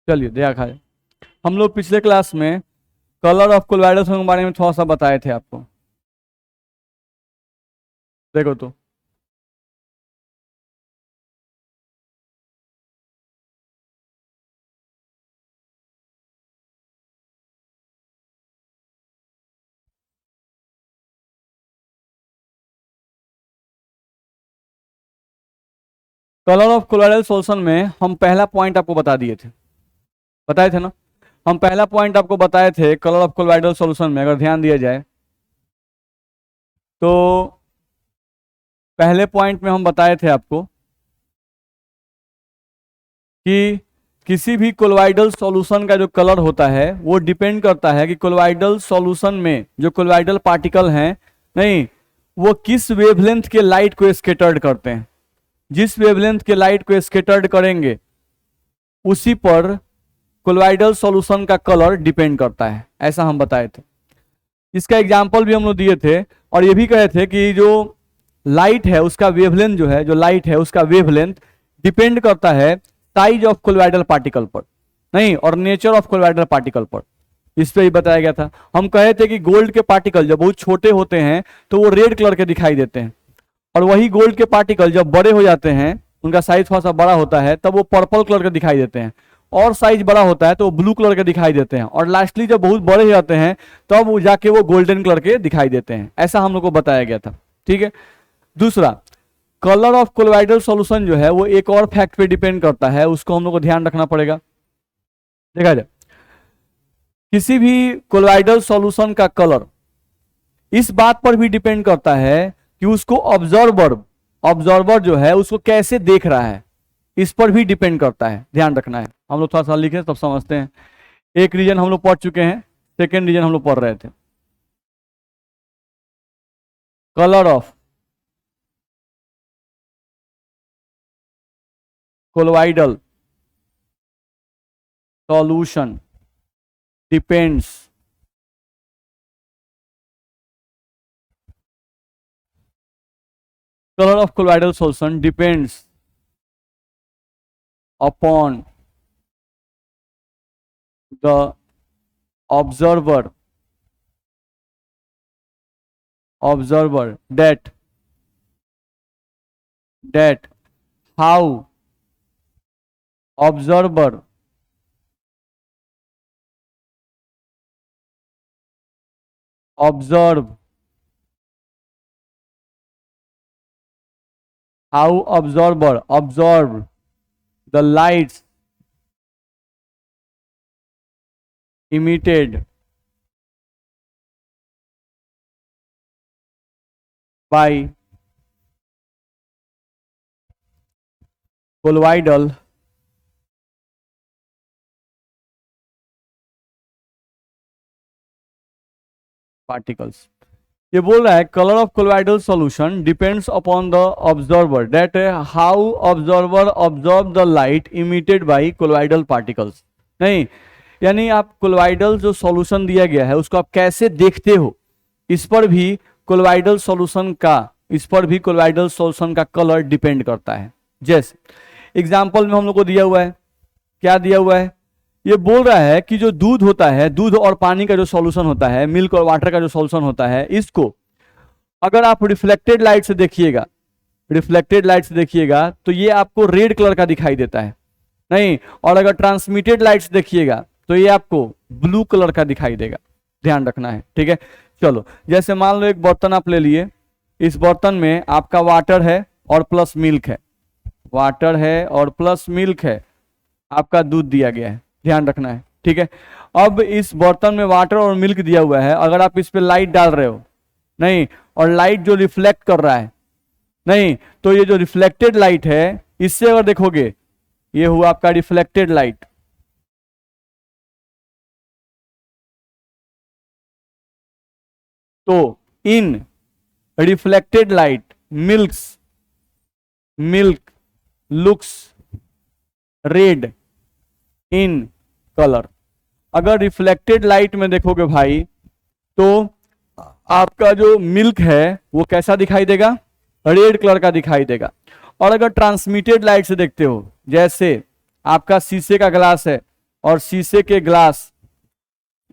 चलिए देखा जाए, हम लोग पिछले क्लास में कलर ऑफ कोलॉइडल के बारे में थोड़ा सा बताए थे आपको। देखो तो कलर ऑफ कोलॉइडल सॉल्यूशन में हम पहला पॉइंट आपको बताए थे ना। हम पहला पॉइंट आपको बताए थे कलर ऑफ कोलॉइडल सॉल्यूशन में, अगर ध्यान दिया जाए तो पहले पॉइंट में हम बताए थे आपको कि किसी भी कोलॉइडल सॉल्यूशन का जो कलर होता है वो डिपेंड करता है कि कोलॉइडल सॉल्यूशन में जो कोलॉइडल पार्टिकल हैं, नहीं, वो किस वेवलेंथ के लाइट को स्कैटर्ड करते हैं। जिस वेवलेंथ के लाइट को स्कैटर्ड करेंगे उसी पर कोलॉइडल सॉल्यूशन का कलर डिपेंड करता है, ऐसा हम बताए थे। इसका एग्जांपल भी हम लोग दिए थे और ये भी कहे थे कि जो लाइट है उसका वेवलेंथ जो है, जो लाइट है उसका वेवलेंथ डिपेंड करता है साइज ऑफ कोलॉइडल पार्टिकल पर, नहीं, और नेचर ऑफ कोलॉइडल पार्टिकल पर। इस पे ही बताया गया था। हम कहे थे कि गोल्ड के पार्टिकल जब बहुत छोटे होते हैं तो वो रेड कलर के दिखाई देते हैं, और वही गोल्ड के पार्टिकल जब बड़े हो जाते हैं, उनका साइज थोड़ा सा बड़ा होता है, तब वो पर्पल कलर के दिखाई देते हैं, और साइज बड़ा होता है तो वो ब्लू कलर के दिखाई देते हैं, और लास्टली जब बहुत बड़े हो जाते हैं तब वो जाके वो गोल्डन कलर के दिखाई देते हैं। ऐसा हम लोग को बताया गया था, ठीक है। दूसरा, कलर ऑफ कोलॉइडल सॉल्यूशन जो है वो एक और फैक्ट पे डिपेंड करता है, उसको हम लोग को ध्यान रखना पड़ेगा। देखा जाए, किसी भी कोलॉइडल सॉल्यूशन का कलर इस बात पर भी डिपेंड करता है कि उसको ऑब्जर्वर जो है उसको कैसे देख रहा है, इस पर भी डिपेंड करता है, ध्यान रखना है। हम लोग थोड़ा सा लिखे तब समझते हैं। एक रीजन हम लोग पढ़ चुके हैं, सेकेंड रीजन हम लोग पढ़ रहे थे। Colour of colloidal solution depends color of colloidal solution depends upon the observer that how observer observe the lights emitted by colloidal particles। ये बोल रहा है colour of colloidal solution depends upon the observer that how observer observe the light emitted by colloidal particles. नहीं, यानी आप colloidal जो solution दिया गया है उसको आप कैसे देखते हो, इस पर भी कोलॉइडल सॉल्यूशन का कलर डिपेंड करता है। जैसे एग्जाम्पल में हम लोग को दिया हुआ है, क्या दिया हुआ है, ये बोल रहा है कि जो दूध होता है, दूध और पानी का जो सॉल्यूशन होता है, मिल्क और वाटर का जो सॉल्यूशन होता है, इसको अगर आप रिफ्लेक्टेड लाइट से देखिएगा तो ये आपको रेड कलर का दिखाई देता है, नहीं, और अगर ट्रांसमिटेड लाइट से देखिएगा तो ये आपको ब्लू कलर का दिखाई देगा। ध्यान रखना है, ठीक है। चलो, जैसे मान लो एक बर्तन आप ले लिए, इस बर्तन में आपका वाटर है और प्लस मिल्क है, आपका दूध दिया गया है, ध्यान रखना है, ठीक है। अब इस बर्तन में वाटर और मिल्क दिया हुआ है, अगर आप इस पे लाइट डाल रहे हो, नहीं, और लाइट जो रिफ्लेक्ट कर रहा है, नहीं, तो ये जो रिफ्लेक्टेड लाइट है इससे अगर देखोगे, ये हुआ आपका रिफ्लेक्टेड लाइट। तो in reflected light milk looks red in colour. अगर रिफ्लेक्टेड लाइट में देखोगे भाई तो आपका जो मिल्क है वो कैसा दिखाई देगा, रेड कलर का दिखाई देगा। और अगर ट्रांसमिटेड लाइट से देखते हो, जैसे आपका शीशे का ग्लास है, और शीशे के ग्लास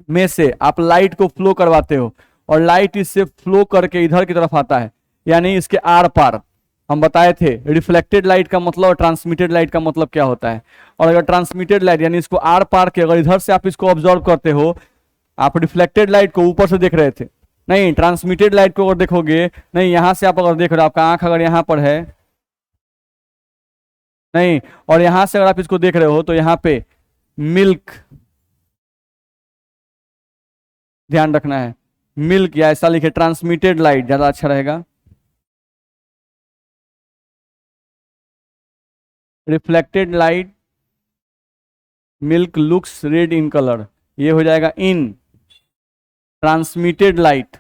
में से आप लाइट को फ्लो करवाते हो और लाइट इससे फ्लो करके इधर की तरफ आता है, यानी इसके आर पार। हम बताए थे रिफ्लेक्टेड लाइट का मतलब और ट्रांसमिटेड लाइट का मतलब क्या होता है। और अगर ट्रांसमिटेड लाइट यानी इसको आर पार के अगर इधर से आप इसको ऑब्जर्व करते हो, आप रिफ्लेक्टेड लाइट को ऊपर से देख रहे थे, नहीं ट्रांसमिटेड लाइट को अगर देखोगे, नहीं यहां से आप अगर देख रहे हो, आपका आंख अगर यहां पर है, नहीं, और यहां से अगर आप इसको देख रहे हो तो यहां पे मिल्क, ध्यान रखना है, मिल्क या ऐसा लिखे ट्रांसमिटेड लाइट ज्यादा अच्छा रहेगा। Reflected light milk looks red in colour, ये हो जाएगा in transmitted light,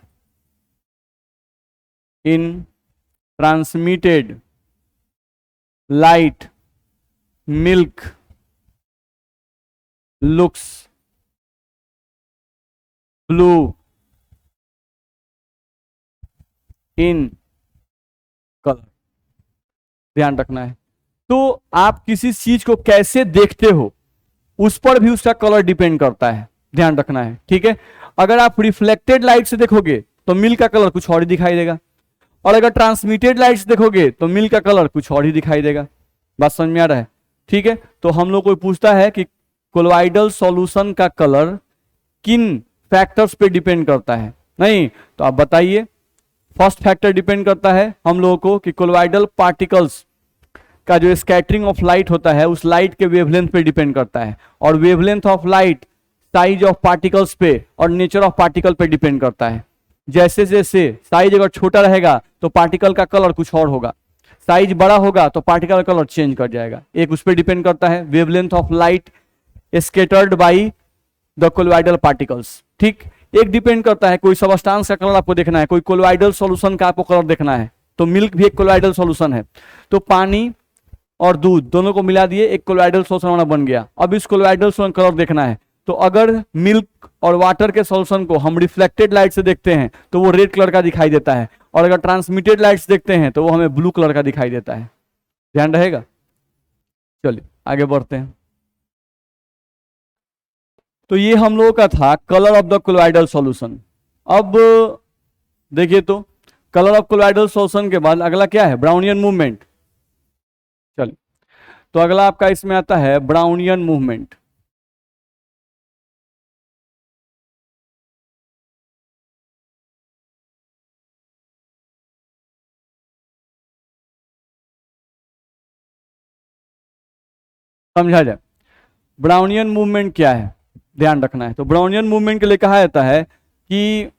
in transmitted light milk looks blue in colour, ध्यान रखना है। तो आप किसी चीज को कैसे देखते हो उस पर भी उसका कलर डिपेंड करता है, ध्यान रखना है, ठीक है। अगर आप रिफ्लेक्टेड लाइट से देखोगे तो मिल्क का कलर कुछ और ही दिखाई देगा, और अगर ट्रांसमिटेड लाइट से देखोगे तो मिल्क का कलर कुछ और ही दिखाई देगा। बात समझ में आ रहा है, ठीक है। तो हम लोग को पूछता है कि कोलोइडल सॉल्यूशन का कलर किन फैक्टर्स पे डिपेंड करता है, नहीं तो आप बताइए। फर्स्ट फैक्टर डिपेंड करता है हम लोगों को कि कोलोइडल पार्टिकल्स का जो स्कैटरिंग ऑफ लाइट होता है उस लाइट के वेवलेंथ पे डिपेंड करता है, और wavelength of light size of particles पे और नेचर ऑफ पार्टिकल पे डिपेंड करता है। जैसे जैसे साइज अगर छोटा रहेगा तो पार्टिकल का कलर कुछ और होगा, साइज बड़ा होगा तो पार्टिकल का कलर चेंज कर जाएगा। एक उस पर डिपेंड करता है wavelength of light scattered by the colloidal particles, ठीक। एक डिपेंड करता है कोई सबस्टांस का कलर आपको देखना है, कोई कोलोइडल सॉल्यूशन का आपको कलर देखना है, तो मिल्क भी एक कोलोइडल सॉल्यूशन है। तो पानी और दूध दोनों को मिला दिए एक कोलोइडल सॉल्यूशन हमारा बन गया। अब इस कोलोइडल सॉल्यूशन कलर देखना है, तो अगर मिल्क और वाटर के सॉल्यूशन को हम रिफ्लेक्टेड लाइट से देखते हैं तो वो रेड कलर का दिखाई देता है, और अगर ट्रांसमिटेड लाइट से देखते हैं तो वो हमें ब्लू कलर का दिखाई देता है। ध्यान रहेगा। चलिए आगे बढ़ते हैं। तो ये हम लोगों का था colour of the colloidal solution. अब देखिए तो कलर ऑफ कोलोइडल सॉल्यूशन के बाद अगला क्या है, ब्राउनियन मूवमेंट। चलिए तो अगला आपका इसमें आता है ब्राउनियन मूवमेंट। समझा जाए ब्राउनियन मूवमेंट क्या है, ध्यान रखना है। तो ब्राउनियन मूवमेंट के लिए कहा जाता है कि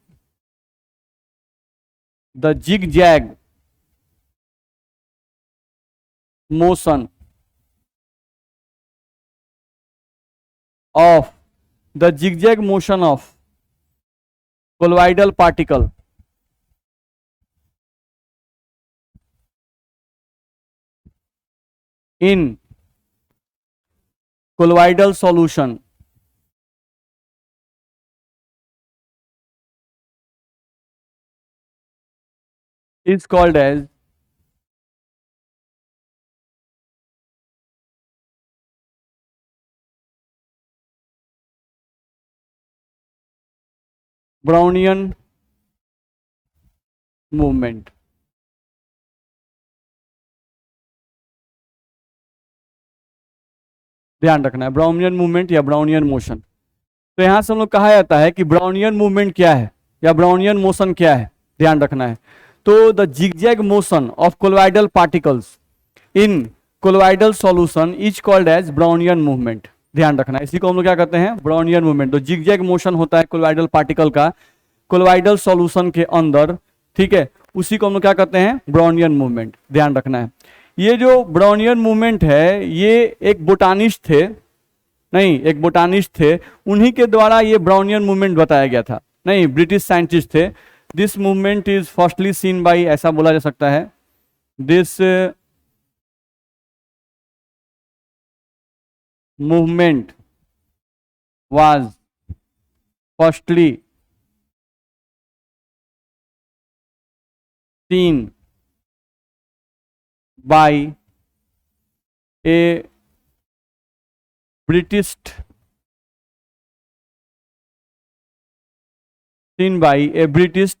the zigzag motion of the zigzag motion of colloidal particle in colloidal solution is called as Brownian movement. ध्यान रखना है ब्राउनियन मूवमेंट या ब्राउनियन मोशन। तो यहां से हम लोग कहा जाता है कि ब्राउनियन मूवमेंट क्या है या ब्राउनियन मोशन क्या है, ध्यान रखना है। तो the zigzag motion of colloidal particles in colloidal solution is called as Brownian movement. ध्यान रखना है, इसी को हम लोग क्या कहते हैं, ब्राउनियन मूवमेंट। तो जिगजैग मोशन होता है कोलोइडल पार्टिकल का कोलोइडल सॉल्यूशन के अंदर, ठीक है, उसी को हम लोग क्या कहते हैं, ब्राउनियन मूवमेंट। ध्यान रखना है। ये जो ब्राउनियन मूवमेंट है ये एक बोटानिस्ट थे, नहीं एक बोटानिस्ट थे, उन्हीं के द्वारा ये ब्राउनियन मूवमेंट बताया गया था, नहीं ब्रिटिश साइंटिस्ट थे। This movement is firstly scene by, ऐसा बोला जा सकता है, this movement was firstly scene by A British seen by a British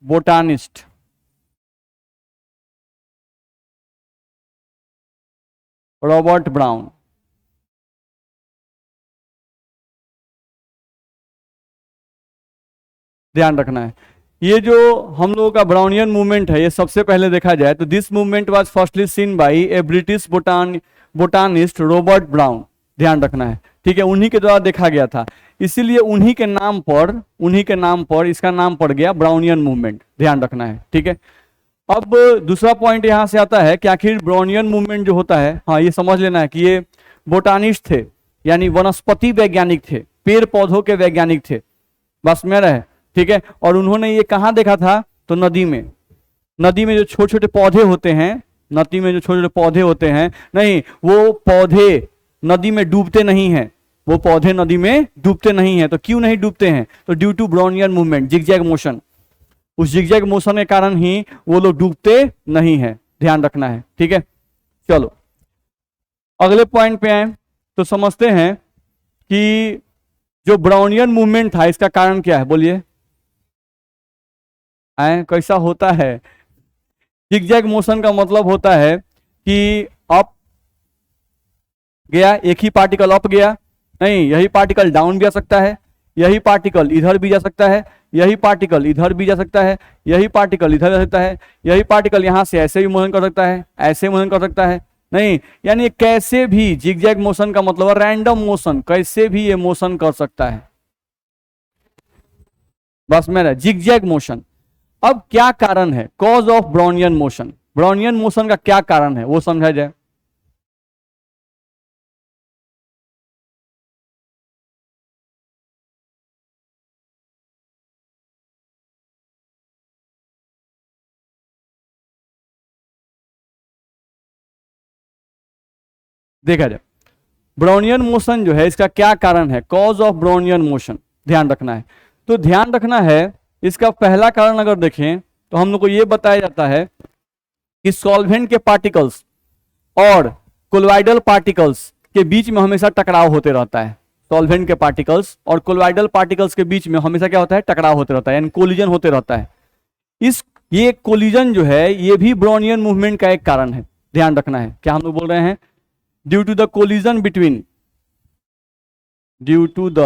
botanist Robert Brown. ध्यान रखना है, ये जो हम लोगों का ब्राउनियन मूवमेंट है, ये सबसे पहले देखा जाए तो this movement was firstly seen by a British botanist Robert Brown. ध्यान रखना है, ठीक है, उन्हीं के द्वारा देखा गया था, इसीलिए उन्हीं के नाम पर इसका नाम पड़ गया ब्राउनियन मूवमेंट। ध्यान रखना है, ठीक है। अब दूसरा पॉइंट यहां से आता है कि आखिर ब्राउनियन मूवमेंट जो होता है, हाँ ये समझ लेना है कि ये बोटानिस्ट थे, यानी वनस्पति वैज्ञानिक थे, पेड़ पौधों के वैज्ञानिक थे, बस में रहे, ठीक है। और उन्होंने ये कहाँ देखा था, तो नदी में जो छोटे छोटे पौधे होते हैं, नदी में जो छोटे छोटे पौधे होते हैं, नहीं वो पौधे नदी में डूबते नहीं हैं, वो पौधे नदी में डूबते नहीं हैं। तो क्यों नहीं डूबते हैं, तो due to Brownian movement, zigzag motion, उस जिगजैग मोशन के कारण ही वो लोग डूबते नहीं है। ध्यान रखना है, ठीक है। चलो अगले पॉइंट पे आए तो समझते हैं कि जो ब्राउनियन मूवमेंट था इसका कारण क्या है, बोलिए कैसा होता है। जिगजैग मोशन का मतलब होता है कि अप गया, एक ही पार्टिकल अप गया, नहीं यही पार्टिकल डाउन भी जा सकता है, यही पार्टिकल इधर भी जा सकता है, यही पार्टिकल इधर भी जा सकता है, यही पार्टिकल इधर जा सकता है, यही पार्टिकल यहां से ऐसे भी मूवमेंट कर सकता है, ऐसे मूवमेंट कर सकता है, नहीं यानी कैसे भी, जिगजैग मोशन का मतलब रैंडम मोशन, कैसे भी ये मोशन कर सकता है, बस मेरा जिगजैग मोशन। अब क्या कारण है, cause of Brownian motion, Brownian motion का क्या कारण है वो समझा जाए। देखा जाए ब्राउनियन मोशन जो है इसका क्या कारण है, कॉज ऑफ ब्राउनियन मोशन, ध्यान रखना है। तो ध्यान रखना है, इसका पहला कारण अगर देखें तो हम लोग को यह बताया जाता है कि सॉल्वेंट के पार्टिकल्स और कोलॉइडल पार्टिकल्स के बीच में हमेशा टकराव होते रहता है। सॉल्वेंट के पार्टिकल्स और कोलॉइडल पार्टिकल्स के बीच में हमेशा क्या होता है, टकराव होते रहता है, यानी कोलिजन होते रहता है। ये कोलिजन जो है ये भी ब्राउनियन मूवमेंट का एक कारण है। ध्यान रखना है, क्या हम लोग बोल रहे हैं, due to the collision between, due to the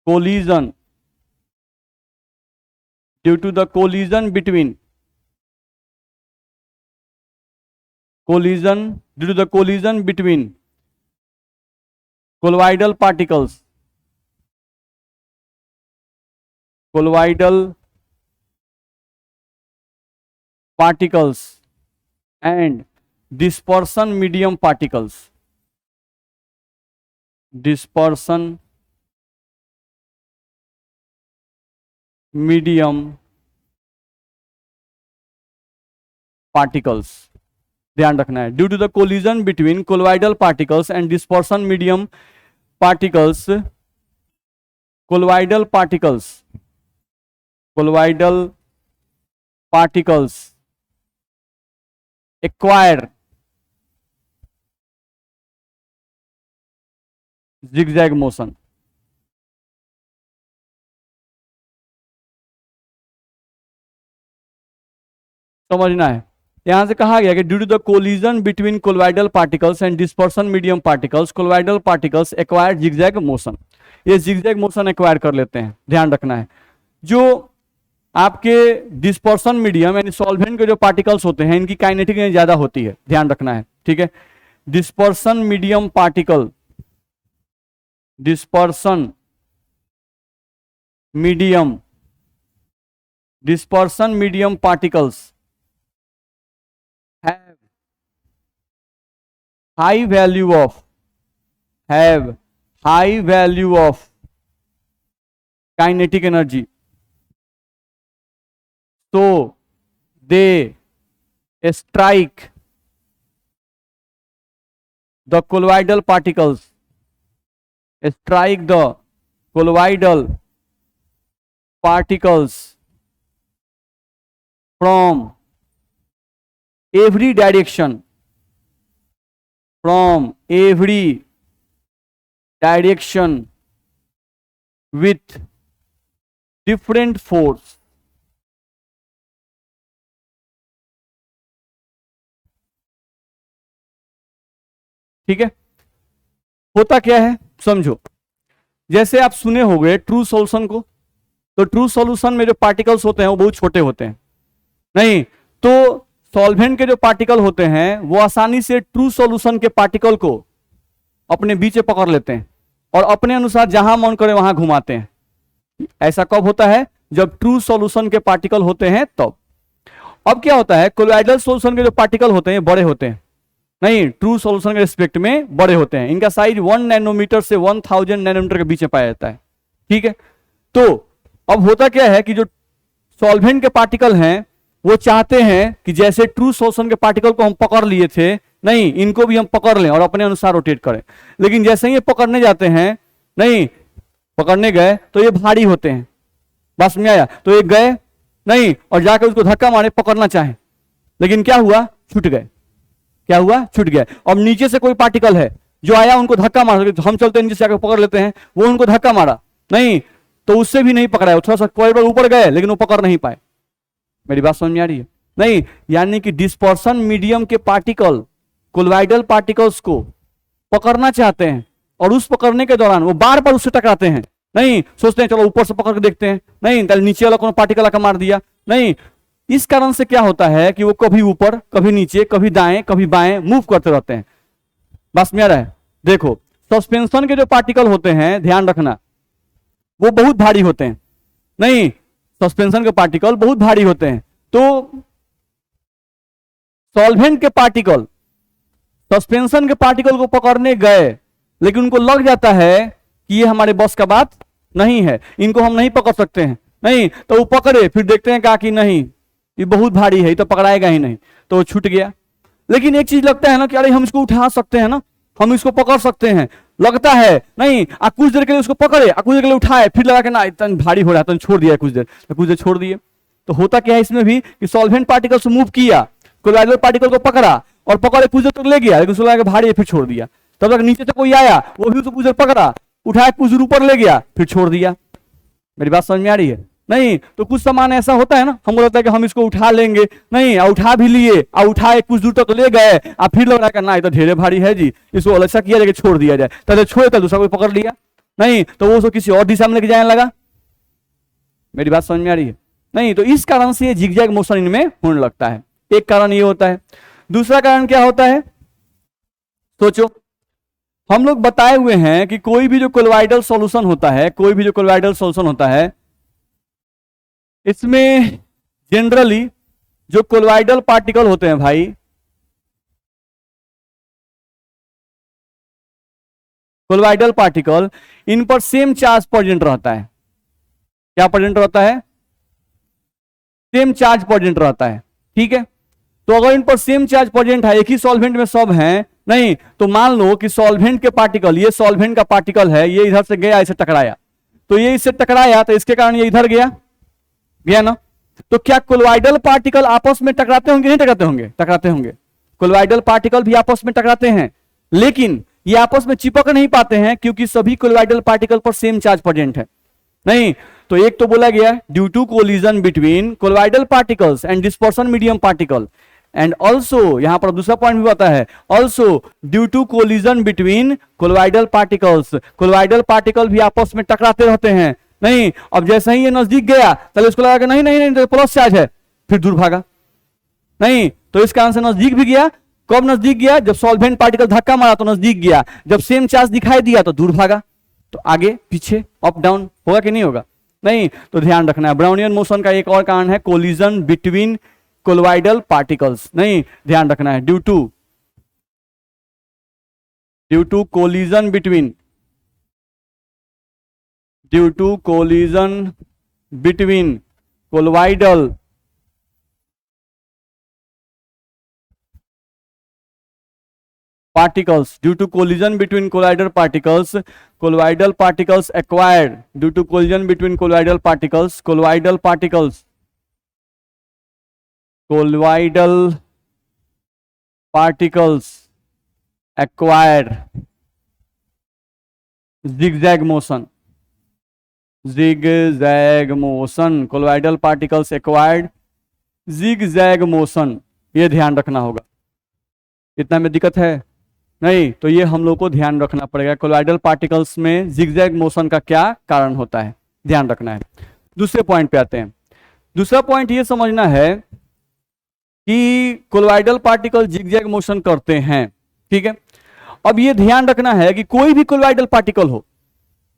collision, due to the collision between, collision, due to the collision between colloidal particles, colloidal particles and dispersion medium particles, dispersion medium particles। ध्यान रखना है, due to the collision between colloidal particles and dispersion medium particles, colloidal particles, colloidal particles acquire zigzag motion. समझना है, यहां से कहा गया कि due to the collision between colloidal particles and dispersion medium particles, colloidal particles acquire zigzag motion, ये zigzag motion acquire कर लेते हैं। ध्यान रखना है, जो आपके डिस्पर्सन मीडियम यानी सॉल्वेंट के जो पार्टिकल्स होते हैं इनकी काइनेटिक एनर्जी ज्यादा होती है। ध्यान रखना है, ठीक है। Dispersion medium particle, dispersion medium, dispersion medium particles have high value of, have high value of kinetic energy, so they strike the colloidal particles, strike the colloidal particles from every direction, from every direction with different force. ठीक है, होता क्या है समझो। जैसे आप सुने होंगे ट्रू सॉल्यूशन को, तो ट्रू सॉल्यूशन में जो पार्टिकल्स होते हैं वो बहुत छोटे होते हैं, नहीं तो सॉल्वेंट के जो पार्टिकल होते हैं वो आसानी से ट्रू सॉल्यूशन के पार्टिकल को अपने बीच में पकड़ लेते हैं और अपने अनुसार जहां मन करे वहां घुमाते हैं। ऐसा कब होता है? जब ट्रू सॉल्यूशन के पार्टिकल होते हैं तब। अब क्या होता है, कोलॉइडल सॉल्यूशन के जो पार्टिकल होते हैं बड़े होते हैं, नहीं ट्रू सॉल्यूशन के रिस्पेक्ट में बड़े होते हैं। इनका साइज 1 नैनोमीटर से 1000 नैनोमीटर के बीच में पाया जाता है। ठीक है, तो अब होता क्या है कि जो सॉल्वेंट के पार्टिकल हैं वो चाहते हैं कि जैसे ट्रू सॉल्यूशन के पार्टिकल को हम पकड़ लिए थे, नहीं इनको भी हम पकड़ लें और अपने अनुसार रोटेट करें। लेकिन जैसे ही ये पकड़ने जाते हैं, नहीं पकड़ने गए तो ये भारी होते हैं, बस में आया, तो ये गए नहीं और जाकर उसको धक्का मारे पकड़ना चाहे, लेकिन क्या हुआ, छूट गए। क्या हुआ, छूट गया। अब नीचे से कोई पार्टिकल है जो आया, उनको धक्का मार, तो हम चलते हैं नीचे से आकर पकड़ लेते हैं, वो उनको धक्का मारा, नहीं तो उससे भी नहीं पकड़ा, थोड़ा सा कॉरिडोर ऊपर गए लेकिन वो पकड़ नहीं पाए। मेरी बात समझ में आ रही है? नहीं, यानी कि डिस्पर्सन मीडियम के पार्टिकल कोलॉइडल पार्टिकल्स को पकड़ना चाहते हैं और उस पकड़ने के दौरान वो बार बार उससे टकराते हैं, नहीं सोचते हैं चलो ऊपर से पकड़ के देखते हैं, नहीं कल नीचे वाला कौन पार्टिकल आकर मार दिया, नहीं। इस कारण से क्या होता है कि वो कभी ऊपर कभी नीचे कभी दाएं कभी बाएं मूव करते रहते हैं। बस में आ रहा है? देखो सस्पेंशन के जो पार्टिकल होते हैं ध्यान रखना, वो बहुत भारी होते हैं, नहीं सस्पेंशन के पार्टिकल बहुत भारी होते हैं। तो सॉल्वेंट के पार्टिकल सस्पेंशन के पार्टिकल को पकड़ने गए, लेकिन उनको लग जाता है कि ये हमारे बस का बात नहीं है, इनको हम नहीं पकड़ सकते हैं, नहीं तो वो पकड़े, फिर देखते हैं कहा कि नहीं ये बहुत भारी है, ये तो पकड़ाएगा ही नहीं, तो वो छूट गया। लेकिन एक चीज लगता है ना कि अरे हम इसको उठा सकते हैं ना, हम इसको पकड़ सकते हैं, लगता है, नहीं कुछ देर के लिए उसको पकड़े, कुछ देर के लिए उठाए, फिर लगा कि ना इतना भारी हो रहा है तो छोड़ दिया, कुछ देर छोड़ दिए। तो होता क्या है इसमें भी कि सॉल्वेंट पार्टिकल से मूव किया, कोलॉइडल पार्टिकल को पकड़ा और पकड़े कुछ देर तक ले गया, लेकिन उसको लगा भारी है फिर छोड़ दिया। तब तक नीचे से कोई आया, वो भी उसको कुछ देर पकड़ा, उठाया कुछ देर ऊपर ले गया, फिर छोड़ दिया। मेरी बात समझ में आ रही है? नहीं तो कुछ सामान ऐसा होता है ना, हमको लगता है कि हम इसको उठा लेंगे, नहीं उठा भी लिए, उठाए कुछ दूर तक ले गए, फिर लग रहा है ना ये तो ढेरे भारी है जी, इसको अलग सा किया जाए छोड़ दिया जाए, तब छोड़े तब दूसरा कोई पकड़ लिया, नहीं तो वो उसको किसी और दिशा में लेके जाने लगा। मेरी बात समझ में आ रही है? नहीं तो इस कारण से ये जिगजैग मोशन इनमें होने लगता है, एक कारण ये होता है। दूसरा कारण क्या होता है, सोचो हम लोग बताए हुए हैं कि कोई भी जो कोलॉइडल सॉल्यूशन होता है, कोई भी जो कोलॉइडल सॉल्यूशन होता है, इसमें जनरली जो कोलॉइडल पार्टिकल होते हैं भाई, कोलॉइडल पार्टिकल, इन पर सेम चार्ज प्रेजेंट रहता है। क्या प्रेजेंट रहता है? सेम चार्ज प्रेजेंट रहता है। ठीक है, तो अगर इन पर सेम चार्ज प्रेजेंट है, एक ही सॉल्वेंट में सब हैं, नहीं तो मान लो कि सॉल्वेंट के पार्टिकल, ये सॉल्वेंट का पार्टिकल है, ये इधर से गया इसे टकराया, तो ये इससे टकराया तो इसके कारण ये इधर गया, गया ना। तो क्या कोलॉइडल पार्टिकल आपस में टकराते होंगे? नहीं टकराते होंगे? टकराते होंगे। कोलॉइडल पार्टिकल भी आपस में टकराते हैं, लेकिन ये आपस में चिपक नहीं पाते हैं क्योंकि सभी कोलॉइडल पार्टिकल पर सेम चार्ज प्रेजेंट है, नहीं तो एक तो बोला गया due to collision between colloidal particles and dispersion medium particle, and also यहां पर दूसरा पॉइंट भी आता है, also due to collision between colloidal particles, colloidal particle भी आपस में टकराते रहते हैं, नहीं अब जैसे ही ये नजदीक गया पहले उसको लगा कि नहीं नहीं नहीं तो प्लस चार्ज है, फिर दूर भागा, नहीं तो इस कारण से नजदीक भी गया। कब नजदीक गया? जब सॉल्वेंट पार्टिकल धक्का मारा तो नजदीक गया, जब सेम चार्ज दिखाई दिया तो दूर भागा। तो आगे पीछे अप डाउन होगा कि नहीं होगा? नहीं तो ध्यान रखना है, ब्राउनियन मोशन का एक और कारण है कोलिजन बिटवीन कोलॉइडल पार्टिकल्स, नहीं ध्यान रखना है, due to collision between colloidal particles, due to collision between colloidal particles acquired, due to collision between colloidal particles acquired zigzag motion, zigzag motion, colloidal particles acquired zigzag motion, ये ध्यान रखना होगा। इतना में दिक्कत है नहीं, तो ये हम लोग को ध्यान रखना पड़ेगा, कोलॉइडल पार्टिकल्स में जिगजैग मोशन का क्या कारण होता है, ध्यान रखना है। दूसरे पॉइंट पे आते हैं। दूसरा पॉइंट ये समझना है कि कोलॉइडल पार्टिकल जिगजैग मोशन करते हैं, ठीक है। अब ये ध्यान रखना है कि कोई भी कोलॉइडल पार्टिकल हो,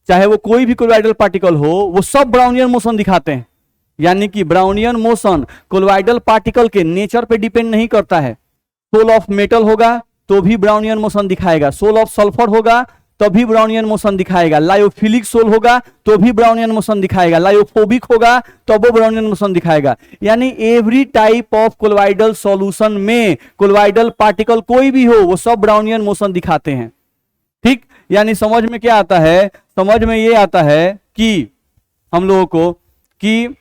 चाहे वो कोई भी कोलॉइडल पार्टिकल हो, वो सब ब्राउनियन मोशन दिखाते हैं। यानी कि ब्राउनियन मोशन कोलॉइडल पार्टिकल के नेचर पे डिपेंड नहीं करता है। सोल ऑफ मेटल होगा तो भी ब्राउनियन मोशन दिखाएगा, सोल ऑफ सल्फर होगा तो भी ब्राउनियन मोशन दिखाएगा, लायोफिलिक सोल होगा तो भी ब्राउनियन मोशन दिखाएगा, लायोफोबिक होगा तो वो ब्राउनियन मोशन दिखाएगा। यानी every type of colloidal solution में कोलॉइडल पार्टिकल कोई भी हो वो सब ब्राउनियन मोशन दिखाते हैं, ठीक। यानी समझ में क्या आता है, समझ में ये आता है कि हम लोगों को कि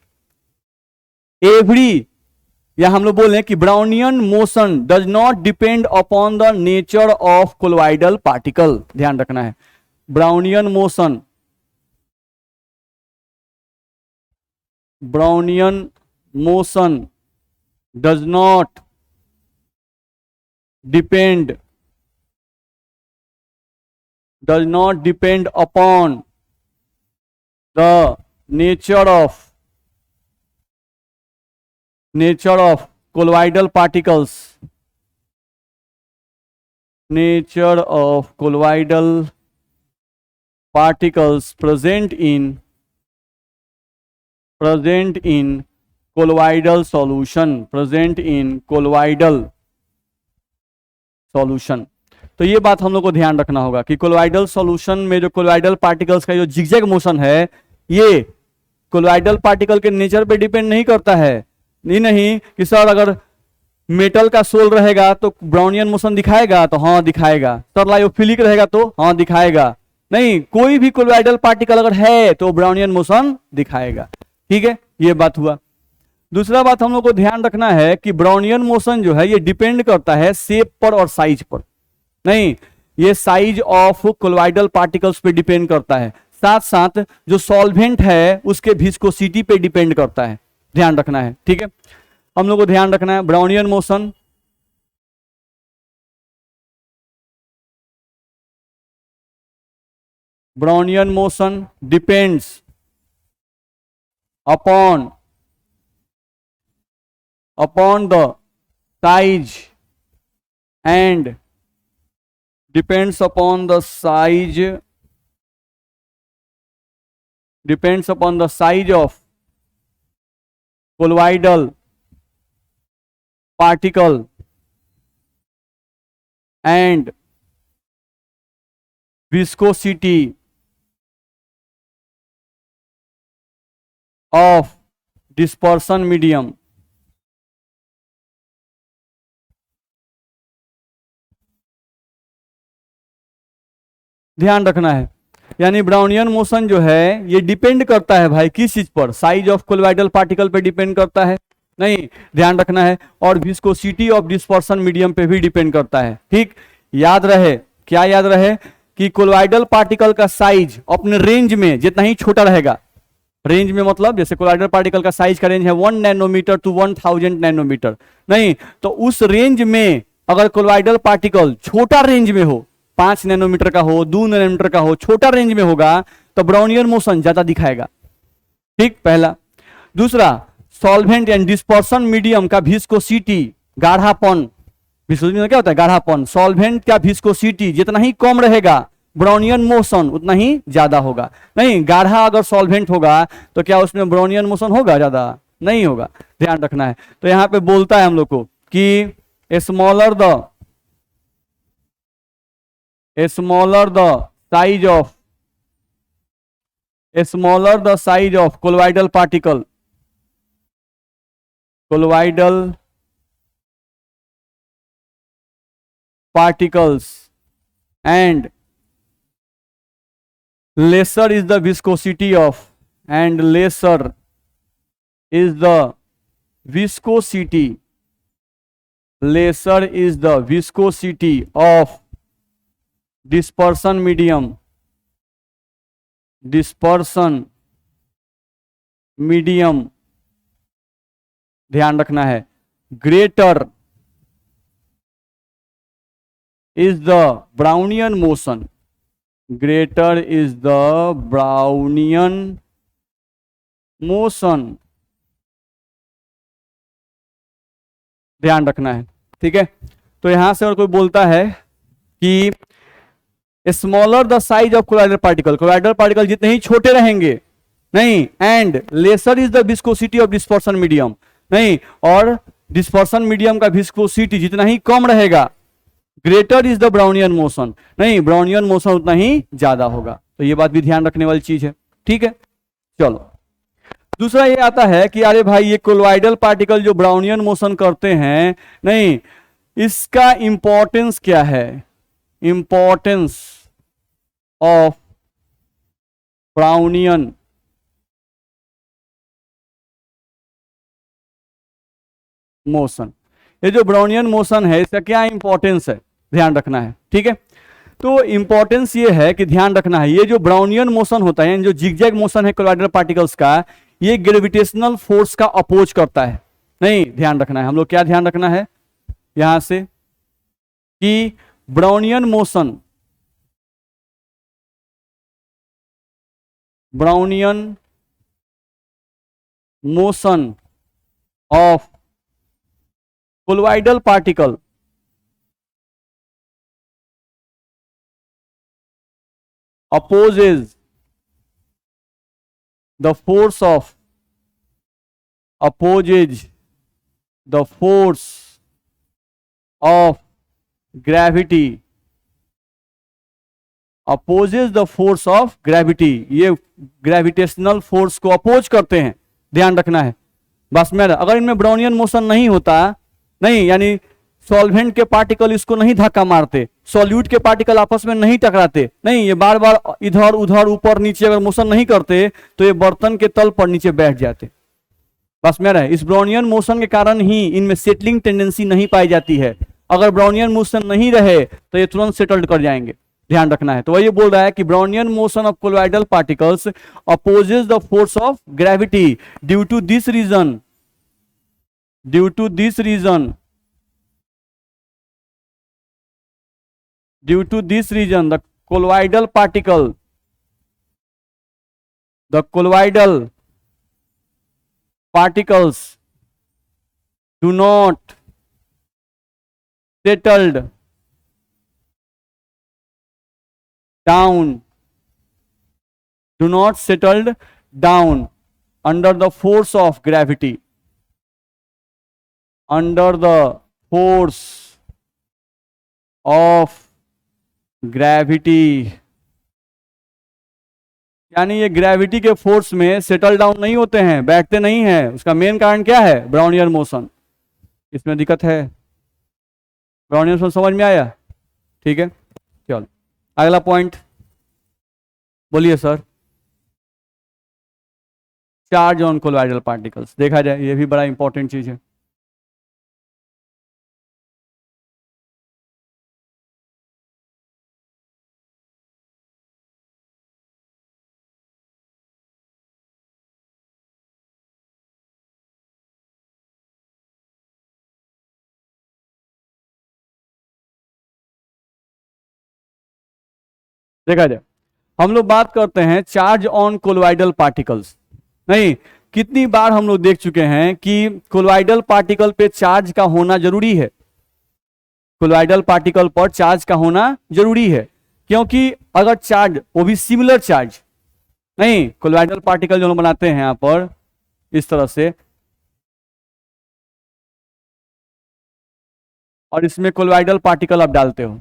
एवरी, या हम लोग बोल रहे हैं कि Brownian motion does not depend upon the nature of colloidal particle, ध्यान रखना है। Brownian motion, Brownian motion does not depend upon the nature of colloidal particles, nature of colloidal particles present in colloidal solution। तो ये बात हम लोग को ध्यान रखना होगा कि कोलॉइडल सॉल्यूशन में जो कोलॉइडल पार्टिकल्स का जो जिगजैग मोशन है, ये कोलॉइडल पार्टिकल के नेचर पे डिपेंड नहीं करता है। नहीं कि सर अगर मेटल का सोल रहेगा तो ब्राउनियन मोशन दिखाएगा, तो हाँ दिखाएगा। सर लायोफिलिक रहेगा तो हाँ दिखाएगा। नहीं, कोई भी कोलॉइडल पार्टिकल अगर है तो ब्राउनियन मोशन दिखाएगा, ठीक है। ये बात हुआ। दूसरा बात हम लोग को ध्यान रखना है कि ब्राउनियन मोशन जो है ये डिपेंड करता है शेप पर और साइज पर। नहीं, ये साइज ऑफ कोलॉइडल पार्टिकल्स पे डिपेंड करता है, साथ साथ जो सॉल्वेंट है उसके विस्कोसिटी पे डिपेंड करता है, ध्यान रखना है, ठीक है। हम लोग को ध्यान रखना है Brownian motion depends upon the size and depends upon the size of colloidal particle and viscosity of dispersion medium। ध्यान रखना है, यानी ब्राउनियन मोशन जो है ये डिपेंड करता है भाई किस चीज पर, साइज ऑफ कोलॉइडल पार्टिकल पे डिपेंड करता है, नहीं ध्यान रखना है, और विस्कोसिटी ऑफ डिस्पर्सन मीडियम पे भी डिपेंड करता है, ठीक। याद रहे, क्या याद रहे कि कोलॉइडल पार्टिकल का साइज अपने रेंज में जितना ही छोटा रहेगा, रेंज में मतलब जैसे कोलॉइडल पार्टिकल का साइज का रेंज है 1 नैनोमीटर टू 1000 नैनोमीटर, नहीं तो उस रेंज में अगर कोलॉइडल पार्टिकल छोटा रेंज में हो, 5 नैनोमीटर का हो, 2 नैनोमीटर का हो, छोटा रेंज में होगा तो ब्राउनियन मोशन ज्यादा दिखाएगा, ठीक, पहला। दूसरा, सॉल्वेंट एंड डिस्पर्सन मीडियम का विस्कोसिटी, गाढ़ापन, विस्कोसिटी में क्या होता है, गाढ़ापन। सॉल्वेंट का विस्कोसिटी जितना ही कम रहेगा ब्राउनियन मोशन उतना ही ज्यादा होगा। नहीं, गाढ़ा अगर सॉल्वेंट होगा तो क्या उसमें ब्राउनियन मोशन होगा, ज्यादा नहीं होगा, ध्यान रखना है। तो यहां पे बोलता है हम लोग को कि smaller the size of colloidal particles and lesser is the viscosity of dispersion medium, ध्यान रखना है। Greater is the Brownian motion, greater is the Brownian motion, ध्यान रखना है। ठीक है, तो यहां से अगर कोई बोलता है कि smaller the size of colloidal particle, colloidal particle जितने ही छोटे रहेंगे, नहीं, and lesser is the viscosity of dispersion medium, नहीं, और डिस्पर्सन मीडियम का विस्कोसिटी जितना ही कम रहेगा, greater is the Brownian motion, नहीं, ब्राउनियन मोशन उतना ही ज्यादा होगा। तो ये बात भी ध्यान रखने वाली चीज है। ठीक है, चलो दूसरा ये आता है कि अरे भाई ये कोलॉइडल पार्टिकल जो ब्राउनियन मोशन करते हैं, नहीं, इसका इंपॉर्टेंस क्या है? इंपॉर्टेंस ऑफ ब्राउनियन मोशन, ये जो ब्राउनियन मोशन है इसका क्या इंपॉर्टेंस है, ध्यान रखना है। ठीक है, तो इंपॉर्टेंस ये है कि ध्यान रखना है, ये जो ब्राउनियन मोशन होता है, जो जिगजैग मोशन है कोलॉइडल पार्टिकल्स का, ये ग्रेविटेशनल फोर्स का अपोज करता है। नहीं, ध्यान रखना है, हम लोग क्या ध्यान रखना है यहां से कि Brownian motion, Brownian motion of colloidal particle opposes the force of gravity, opposes the force of gravity, ये ग्रेविटेशनल फोर्स को अपोज करते हैं, ध्यान रखना है। बस मेरा अगर इनमें ब्राउनियन मोशन नहीं होता, नहीं, यानी सॉल्वेंट के पार्टिकल इसको नहीं धक्का मारते, सॉल्यूट के पार्टिकल आपस में नहीं टकराते, नहीं, ये बार बार इधर उधर ऊपर नीचे अगर मोशन नहीं करते तो ये बर्तन के तल पर नीचे बैठ जाते। बस मेरा इस ब्राउनियन मोशन के कारण ही इनमें सेटलिंग टेंडेंसी नहीं पाई जाती है। अगर ब्राउनियन मोशन नहीं रहे तो ये तुरंत सेटल्ड कर जाएंगे, ध्यान रखना है। तो वही बोल रहा है कि Brownian motion of colloidal particles opposes the force of gravity, due to this reason the colloidal particles do not settled down under the force of gravity, under the force of gravity, यानी ये gravity के force में settle down नहीं होते हैं, बैठते नहीं हैं। उसका मेन कारण क्या है? Brownian motion. इसमें दिक्कत है? ब्राउनियन मोशन समझ में आया? ठीक है, चलो अगला पॉइंट बोलिए sir. Charge on colloidal particles देखा जाए, ये भी बड़ा इंपॉर्टेंट चीज है। देखा जाए, हम लोग बात करते हैं चार्ज ऑन कोलॉइडल पार्टिकल्स। नहीं, कितनी बार हम लोग देख चुके हैं कि कोलॉइडल पार्टिकल पे चार्ज का होना जरूरी है, कोलॉइडल पार्टिकल पर चार्ज का होना जरूरी है, क्योंकि अगर चार्ज, वो भी सिमिलर चार्ज, नहीं, कोलॉइडल पार्टिकल जो हम बनाते हैं यहां पर इस तरह से, और इसमें कोलॉइडल पार्टिकल आप डालते हो,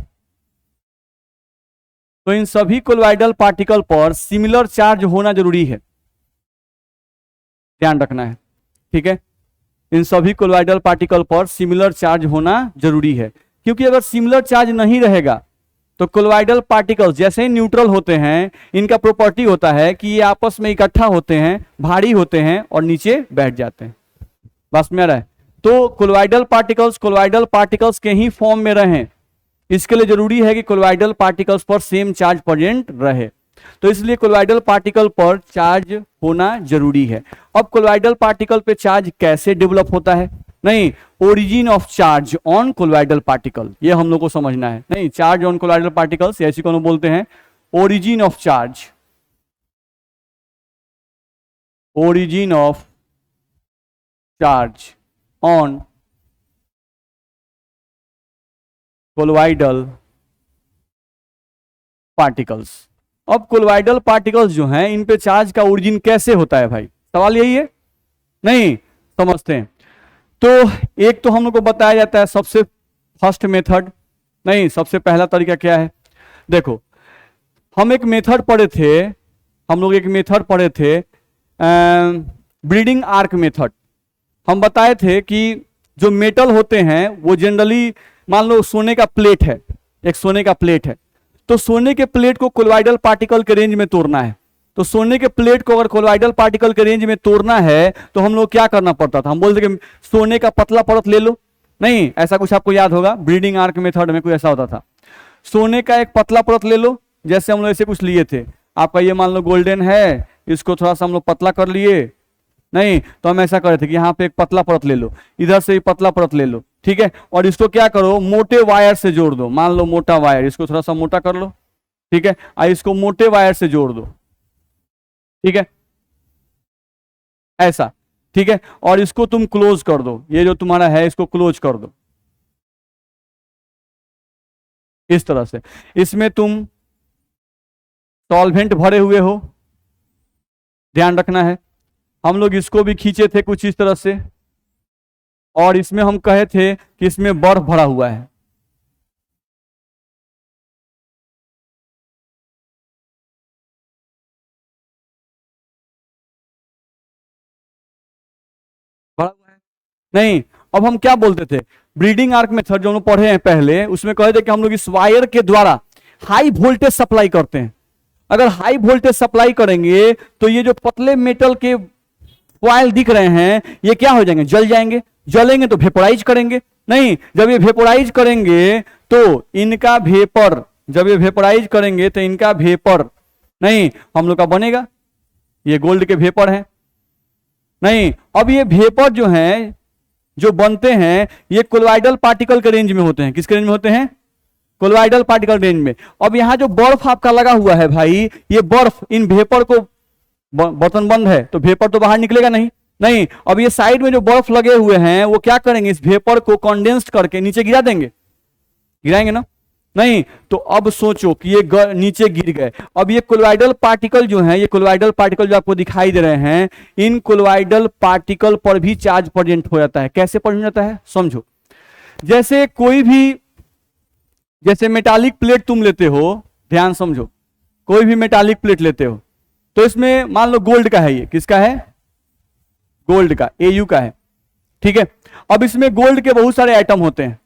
तो इन सभी कोलॉइडल पार्टिकल पर सिमिलर चार्ज होना जरूरी है, ध्यान रखना है। ठीक है, इन सभी कोलॉइडल पार्टिकल पर सिमिलर चार्ज होना जरूरी है, क्योंकि अगर सिमिलर चार्ज नहीं रहेगा तो कोलॉइडल पार्टिकल्स जैसे ही न्यूट्रल होते हैं, इनका प्रॉपर्टी होता है कि ये आपस में इकट्ठा होते हैं, भारी होते हैं और नीचे बैठ जाते हैं। बस मेरा है, तो कोलॉइडल पार्टिकल्स के ही फॉर्म में रहें, इसके लिए जरूरी है कि कोलॉइडल पार्टिकल्स पर सेम चार्ज प्रेजेंट रहे। तो इसलिए कोलॉइडल पार्टिकल पर चार्ज होना जरूरी है। अब कोलॉइडल पार्टिकल पे चार्ज कैसे डेवलप होता है, नहीं, origin of charge on colloidal particle, ये हम लोग को समझना है। नहीं, चार्ज ऑन कोलॉइडल पार्टिकल्स ऐसी को बोलते हैं origin of charge, origin of charge on colloidal particles. अब कोलॉइडल पार्टिकल्स जो हैं इन पे चार्ज का ओरिजिन कैसे होता है भाई, सवाल यही है, नहीं समझते हैं। तो एक तो हम लोग को बताया जाता है सबसे फर्स्ट मेथड, नहीं सबसे पहला तरीका क्या है, देखो हम एक मेथड पढ़े थे, हम लोग एक मेथड पढ़े थे ब्रीडिंग आर्क मेथड। हम बताए थे कि जो मेटल होते हैं वो जनरली, मान लो सोने का प्लेट है, एक सोने का प्लेट है, तो सोने के प्लेट को कोलॉइडल पार्टिकल के रेंज में तोड़ना है। तो सोने के प्लेट को अगर कोलॉइडल पार्टिकल के रेंज में तोड़ना है तो हम लोग क्या करना पड़ता था, हम बोलते कि सोने का पतला परत ले लो, नहीं ऐसा कुछ आपको याद होगा, ब्रीडिंग आर्क मेथड में कुछ ऐसा होता था, सोने का एक पतला परत ले लो, जैसे हम लोग ऐसे कुछ लिए थे, आपका ये मान लो गोल्डन है, इसको थोड़ा सा हम लोग पतला कर लिए, नहीं तो हम ऐसा करे थे कि यहाँ पे एक पतला परत ले लो, इधर से पतला परत ले लो, ठीक है, और इसको क्या करो मोटे वायर से जोड़ दो, मान लो मोटा वायर, इसको थोड़ा सा मोटा कर लो, ठीक है, और इसको मोटे वायर से जोड़ दो, ठीक है, ऐसा, ठीक है, और इसको तुम क्लोज कर दो, ये जो तुम्हारा है इसको क्लोज कर दो इस तरह से, इसमें तुम सॉल्वेंट भरे हुए हो, ध्यान रखना है। हम लोग इसको भी खींचे थे कुछ इस तरह से, और इसमें हम कहे थे कि इसमें बर्फ भरा हुआ है, भरा हुआ है, नहीं। अब हम क्या बोलते थे, ब्रीडिंग आर्क मेथड जो हम लोग पढ़े हैं पहले, उसमें कहे थे कि हम लोग इस वायर के द्वारा हाई वोल्टेज सप्लाई करते हैं। अगर हाई वोल्टेज सप्लाई करेंगे तो ये जो पतले मेटल के कॉइल दिख रहे हैं ये क्या हो जाएंगे, जल जाएंगे, जलेंगे तो वेपोराइज करेंगे, नहीं जब ये वेपोराइज करेंगे तो इनका वेपर, जब ये वेपोराइज करेंगे तो इनका वेपर, नहीं हम लोग का बनेगा, ये गोल्ड के वेपर हैं, नहीं। अब ये वेपर जो हैं जो बनते हैं ये कोलॉइडल पार्टिकल के रेंज में होते हैं, किसके रेंज में होते हैं, कोलॉइडल पार्टिकल रेंज में। अब यहां जो बर्फ आपका लगा हुआ है भाई, ये बर्फ इन वेपर को, बर्तन बंद है तो वेपर तो बाहर निकलेगा नहीं, नहीं। अब ये साइड में जो बर्फ लगे हुए हैं वो क्या करेंगे, इस वेपर को कंडेंस्ड करके नीचे गिरा देंगे, गिराएंगे ना, नहीं। तो अब सोचो कि ये नीचे गिर गए, अब ये कोलॉइडल पार्टिकल जो है, ये कोलॉइडल पार्टिकल जो आपको दिखाई दे रहे हैं, इन कोलॉइडल पार्टिकल पर भी चार्ज प्रेजेंट हो जाता है। कैसे प्रेजेंट होता है समझो, जैसे कोई भी, जैसे मेटालिक प्लेट तुम लेते हो, ध्यान समझो, कोई भी मेटालिक प्लेट लेते हो तो इसमें मान लो गोल्ड का है, ये किसका है, गोल्ड का, एयू का है, ठीक है। अब इसमें गोल्ड के बहुत सारे एटम होते हैं,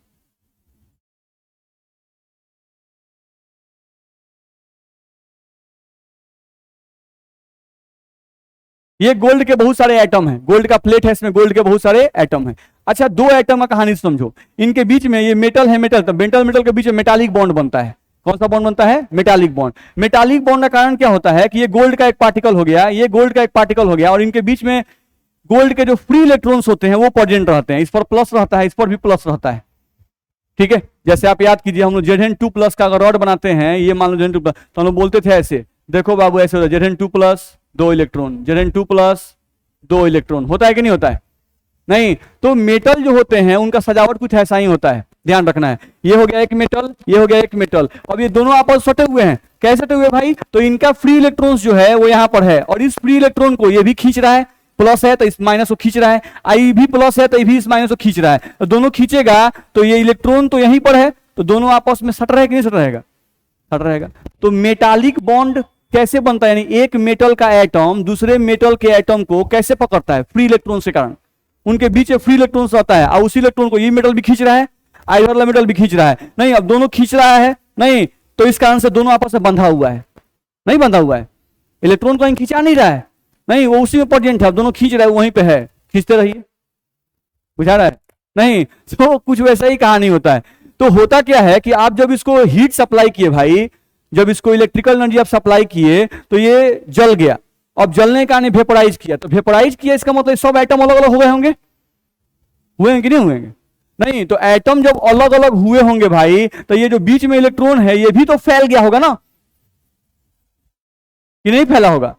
ये गोल्ड के बहुत सारे एटम हैं, गोल्ड का प्लेट है, इसमें गोल्ड के बहुत सारे एटम हैं। अच्छा, दो एटम का कहानी समझो, इनके बीच में ये मेटल है, मेटल, तो मेटल मेटल के बीच में मेटालिक बॉन्ड बनता है। कौन सा बॉन्ड बनता है, मेटालिक बॉन्ड। मेटालिक बॉन्ड का कारण क्या होता है कि ये गोल्ड का एक पार्टिकल हो गया, ये गोल्ड का एक पार्टिकल हो गया, और इनके बीच में गोल्ड के जो फ्री इलेक्ट्रॉन्स होते हैं वो प्रेजेंट रहते हैं, इस पर प्लस रहता है, इस पर भी प्लस रहता है, ठीक है। जैसे आप याद कीजिए, हम लोग Zn2+ का अगर रॉड बनाते हैं, ये मान लो Zn2+, तो हम लोग बोलते थे ऐसे, देखो बाबू ऐसे होता है, Zn2+, 2 इलेक्ट्रॉन, Zn2+, 2 इलेक्ट्रॉन, होता है कि नहीं होता है, नहीं। तो मेटल जो होते हैं उनका सजावट कुछ ऐसा ही होता है, ध्यान रखना है। ये हो गया एक मेटल, ये हो गया एक मेटल, अब ये दोनों आपस सटे हुए हैं, कैसे सटे हुए भाई, तो इनका फ्री इलेक्ट्रॉन्स जो है वो यहां पर है, और इस फ्री इलेक्ट्रॉन को ये भी खींच रहा है, प्लस है तो इस माइनस को खींच रहा है, आई भी प्लस है तो ये भी इस माइनस को खींच रहा है, तो दोनों खींचेगा तो ये इलेक्ट्रॉन तो यहीं पर है, तो दोनों आपस में सट रहेगा कि नहीं सट रहेगा, सट रहेगा। तो मेटालिक बॉन्ड कैसे बनता है, यानी एक मेटल का एटम दूसरे मेटल के एटम को कैसे पकड़ता है, फ्री इलेक्ट्रॉन के कारण, उनके बीच में फ्री इलेक्ट्रॉन रहता है, और उसी इलेक्ट्रॉन को ये मेटल भी खींच रहा है, आइडर वाला मेटल भी खींच रहा है, नहीं। अब दोनों खींच रहा है, नहीं, तो इस कारण से दोनों आपस में बंधा हुआ है, नहीं बंधा हुआ है, इलेक्ट्रॉन कहीं खींचा नहीं रहा है, नहीं, वो उसी में प्रेजेंट है, दोनों खींच रहा है, वहीं पे है, खींचते रहिए, बुझा रहा है, नहीं। तो कुछ वैसा ही कहानी होता है। तो होता क्या है कि आप जब इसको हीट सप्लाई किए भाई, जब इसको इलेक्ट्रिकल एनर्जी आप सप्लाई किए तो ये जल गया, अब जलने का वेपोराइज किया, तो वेपोराइज किया इसका मतलब सब एटम अलग अलग हो गए होंगे, हुए हैं कि नहीं हुए? नहीं, तो एटम जब अलग अलग हुए होंगे भाई, तो ये जो बीच में इलेक्ट्रॉन है ये भी तो फैल गया होगा ना, कि नहीं फैला होगा?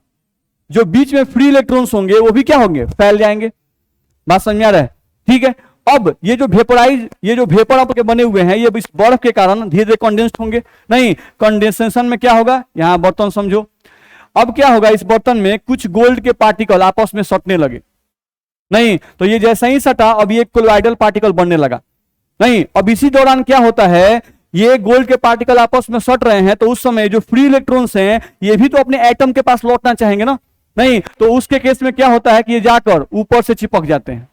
जो बीच में फ्री इलेक्ट्रॉन्स होंगे वो भी क्या होंगे, फैल जाएंगे। बात समझ में आ रहा है? ठीक है। अब ये जो वेपोराइज, ये जो वेपर आपके बने हुए हैं, ये इस बर्फ के कारण धीरे धीरे कंडेंस्ड होंगे। नहीं, कंडेंसेशन में क्या होगा, यहां बर्तन समझो, अब क्या होगा, इस बर्तन में कुछ गोल्ड के पार्टिकल आपस में सटने लगे। नहीं, तो ये जैसा ही सटा, अब ये कोलॉइडल पार्टिकल बनने लगा। नहीं, अब इसी दौरान क्या होता है, ये गोल्ड के पार्टिकल आपस में सट रहे हैं, तो उस समय जो फ्री इलेक्ट्रॉन्स हैं ये भी तो अपने एटम के पास लौटना चाहेंगे ना। नहीं, तो उसके केस में क्या होता है कि ये जाकर ऊपर से चिपक जाते हैं।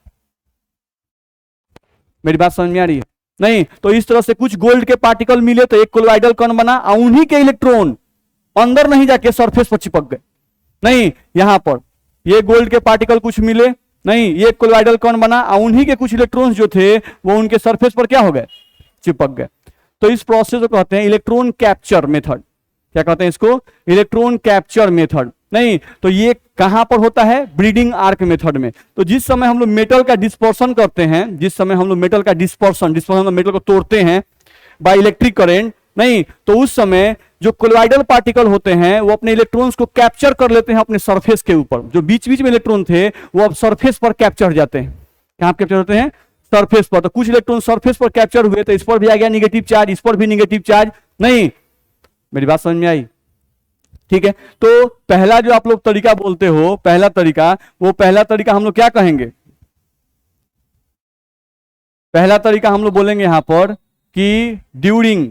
मेरी बात समझ में आ रही है? नहीं, तो इस तरह से कुछ गोल्ड के पार्टिकल मिले तो एक कोलॉइडल कण बना, और उन्हीं के इलेक्ट्रॉन अंदर नहीं जाके सरफेस पर चिपक गए। नहीं, यहां पर ये गोल्ड के पार्टिकल कुछ मिले, नहीं ये कोलॉइडल कण बना, और उन्हीं के कुछ इलेक्ट्रॉन्स जो थे वो उनके सरफेस पर क्या हो गए, चिपक गए। तो इस प्रोसेस को कहते हैं इलेक्ट्रॉन कैप्चर मेथड। क्या कहते हैं इसको? Electron capture method. नहीं, तो ये कहां पर होता है, ब्रीडिंग आर्क मेथड में। तो जिस समय हम लोग मेटल का डिस्पर्सन करते हैं, जिस समय हम लोग मेटल का डिस्पर्सन हम मेटल को तोड़ते हैं बाय इलेक्ट्रिक करंट, नहीं तो उस समय जो कोलॉइडल पार्टिकल होते हैं वो अपने इलेक्ट्रॉन्स को कैप्चर कर लेते हैं अपने सरफेस के ऊपर। जो बीच बीच में इलेक्ट्रॉन थे वो अब सरफेस पर कैप्चर जाते हैं। कहां कैप्चर होते हैं? सरफेस पर। तो कुछ इलेक्ट्रॉन सरफेस पर कैप्चर हुए, तो इस पर भी आ गया निगेटिव चार्ज, इस पर भी निगेटिव चार्ज। नहीं, मेरी बात समझ में आई? ठीक है। तो पहला जो आप लोग तरीका बोलते हो, पहला तरीका, वो पहला तरीका हम लोग क्या कहेंगे? पहला तरीका हम लोग बोलेंगे यहां पर कि during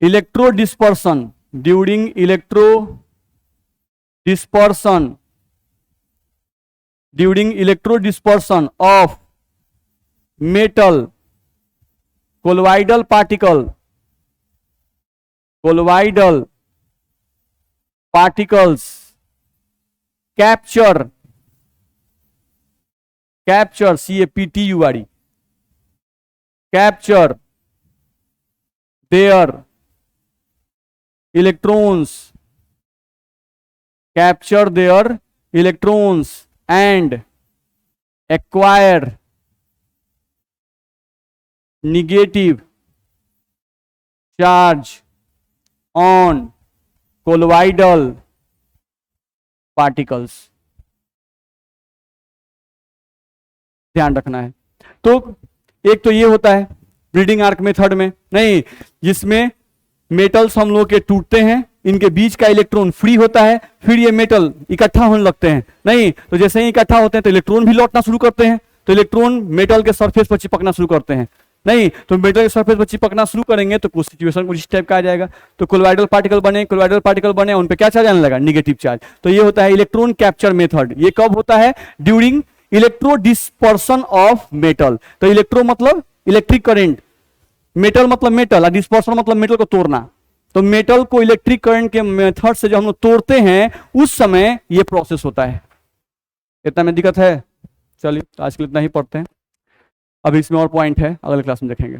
electro dispersion, during electro dispersion of metal colloidal particles capture CAPTURE capture their electrons and acquire negative charge on colloidal particles। ध्यान रखना है। तो एक तो ये होता है ब्रीडिंग आर्क मेथड में, नहीं जिसमें मेटल्स हम लोग के टूटते हैं, इनके बीच का इलेक्ट्रॉन फ्री होता है, फिर ये मेटल इकट्ठा होने लगते हैं। नहीं, तो जैसे ही इकट्ठा होते हैं तो इलेक्ट्रॉन भी लौटना शुरू करते हैं, तो इलेक्ट्रॉन मेटल के सरफेस पर चिपकना शुरू करते हैं। नहीं, तो मेटल के सरफेस पर चिपकना शुरू करेंगे तो कुछ सिचुएशन कुछ इस टाइप का आ जाएगा। तो कोलॉइडल पार्टिकल बने, उन पे क्या चार्ज आने लगा, निगेटिव चार्ज। तो ये होता है इलेक्ट्रॉन कैप्चर मेथड। ये कब होता है? During electro dispersion of metal. तो इलेक्ट्रो मतलब इलेक्ट्रिक करंट, मेटल मतलब मेटल, और डिस्पर्सन मतलब मेटल को तोड़ना। तो मेटल को इलेक्ट्रिक करंट के मेथड से जो हम लोग तोड़ते हैं उस समय ये प्रोसेस होता है। इतना में दिक्कत है? चलिए आज के लिए इतना ही पढ़ते हैं, अभी इसमें और पॉइंट है, अगले क्लास में देखेंगे।